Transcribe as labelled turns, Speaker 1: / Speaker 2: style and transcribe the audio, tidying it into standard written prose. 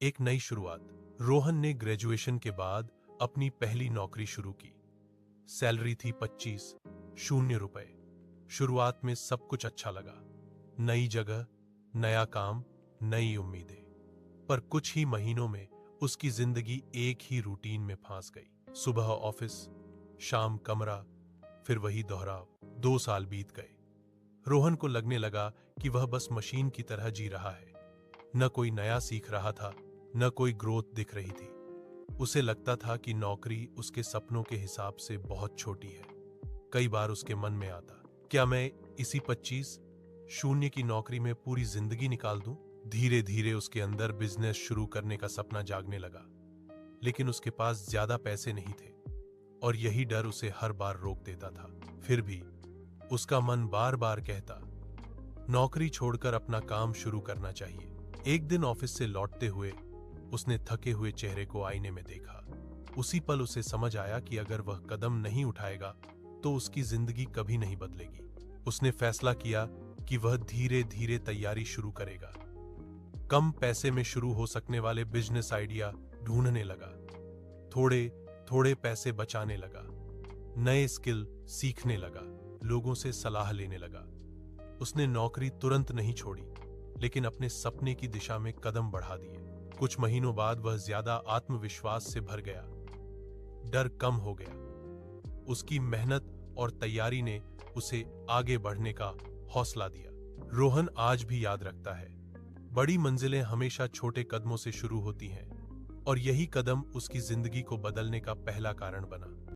Speaker 1: एक नई शुरुआत। रोहन ने ग्रेजुएशन के बाद अपनी पहली नौकरी शुरू की। सैलरी थी 25,000 रुपए। शुरुआत में सब कुछ अच्छा लगा। नई जगह, नया काम, नई उम्मीदें। पर कुछ ही महीनों में उसकी जिंदगी एक ही रूटीन में फंस गई। सुबह ऑफिस, शाम कमरा, फिर वही दोहराव। 2 साल बीत गए। रोहन को लगने लगा कि वह बस मशीन की तरह जी रहा है। न कोई नया सीख रहा था, न कोई ग्रोथ दिख रही थी। उसे लगता था कि नौकरी उसके सपनों के हिसाब से बहुत छोटी है। कई बार उसके मन में आता, क्या मैं इसी 25,000 की नौकरी में पूरी जिंदगी निकाल दूं? धीरे धीरे उसके अंदर बिजनेस शुरू करने का सपना जागने लगा। लेकिन उसके पास ज्यादा पैसे नहीं थे और यही डर उसे हर बार रोक देता था। फिर भी उसका मन बार बार कहता, नौकरी छोड़कर अपना काम शुरू करना चाहिए। एक दिन ऑफिस से लौटते हुए उसने थके हुए चेहरे को आईने में देखा। उसी पल उसे समझ आया कि अगर वह कदम नहीं उठाएगा तो उसकी जिंदगी कभी नहीं बदलेगी। उसने फैसला किया कि वह धीरे धीरे तैयारी शुरू करेगा। कम पैसे में शुरू हो सकने वाले बिजनेस आइडिया ढूंढने लगा। थोड़े थोड़े पैसे बचाने लगा। नए स्किल सीखने लगा। लोगों से सलाह लेने लगा। उसने नौकरी तुरंत नहीं छोड़ी, लेकिन अपने सपने की दिशा में कदम बढ़ा दिए। कुछ महीनों बाद वह ज्यादा आत्मविश्वास से भर गया। डर कम हो गया। उसकी मेहनत और तैयारी ने उसे आगे बढ़ने का हौसला दिया। रोहन आज भी याद रखता है, बड़ी मंजिलें हमेशा छोटे कदमों से शुरू होती हैं और यही कदम उसकी जिंदगी को बदलने का पहला कारण बना।